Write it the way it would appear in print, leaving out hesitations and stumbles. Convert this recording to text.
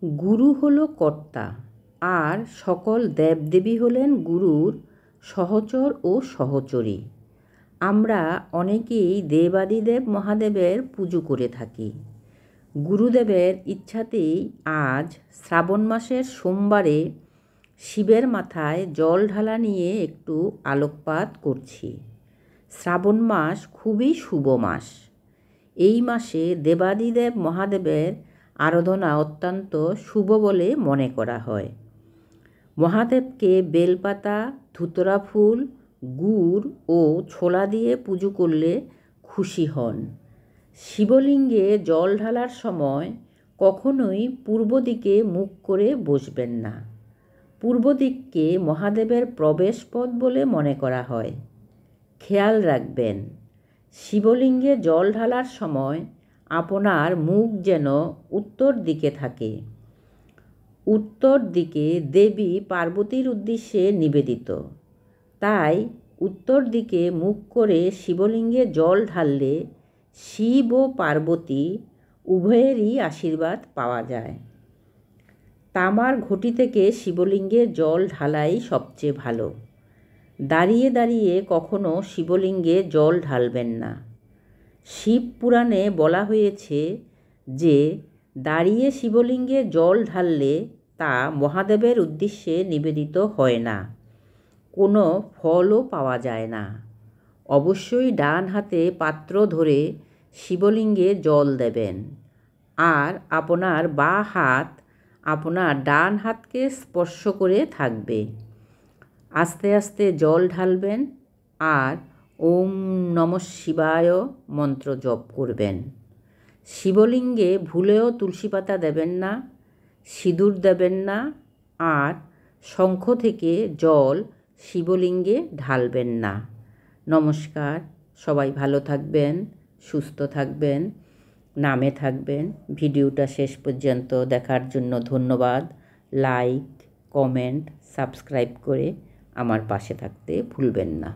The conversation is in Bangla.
গুরু হলো কর্তা, আর সকল দেবদেবী হলেন গুরুর সহচর ও সহচরী। আমরা অনেকেই দেবাদিদেব মহাদেবের পুজো করে থাকি। গুরুদেবের ইচ্ছাতেই আজ শ্রাবণ মাসের সোমবারে শিবের মাথায় জল ঢালা নিয়ে একটু আলোকপাত করছি। শ্রাবণ মাস খুবই শুভ মাস। এই মাসে দেবাদিদেব মহাদেবের আরাধনা অত্যন্ত শুভ বলে মনে করা হয়। মহাদেবকে বেলপাতা, ধুতরা ফুল, গুড় ও ছোলা দিয়ে পুজো করলে খুশি হন। শিবলিঙ্গে জল ঢালার সময় কখনোই পূর্ব দিকে মুখ করে বসবেন না। পূর্ব দিককে মহাদেবের প্রবেশপথ বলে মনে করা হয়। খেয়াল রাখবেন, শিবলিঙ্গে জল ঢালার সময় আপনার মুখ যেন উত্তর দিকে থাকে। উত্তর দিকে দেবী পার্বতীর উদ্দেশ্যে নিবেদিত। তাই উত্তর দিকে মুখ করে শিবলিঙ্গে জল ঢাললে শিব ও পার্বতী উভয়েরই আশীর্বাদ পাওয়া যায়। তামার ঘটি থেকে শিবলিঙ্গে জল ঢালাই সবচেয়ে ভালো। দাঁড়িয়ে দাঁড়িয়ে কখনো শিবলিঙ্গে জল ঢালবেন না। শিব পুরাণে বলা হয়েছে যে দাঁড়িয়ে শিবলিঙ্গে জল ঢাললে তা মহাদেবের উদ্দেশ্যে নিবেদিত হয় না, কোনো ফলও পাওয়া যায় না। অবশ্যই ডান হাতে পাত্র ধরে শিবলিঙ্গে জল দেবেন, আর আপনার বাঁ হাত আপনার ডান হাতকে স্পর্শ করে থাকবে। আস্তে আস্তে জল ঢালবেন আর ওম নমঃ শিবায় মন্ত্র জপ করবেন। শিবলিঙ্গে ভুলেও তুলসী পাতা দেবেন না, সিঁদুর দেবেন না, আর শঙ্খ থেকে জল শিবলিঙ্গে ঢালবেন না। নমস্কার, সবাই ভালো থাকবেন, সুস্থ থাকবেন, নামে থাকবেন। ভিডিওটা শেষ পর্যন্ত দেখার জন্য ধন্যবাদ। লাইক, কমেন্ট, সাবস্ক্রাইব করে আমার পাশে থাকতে ভুলবেন না।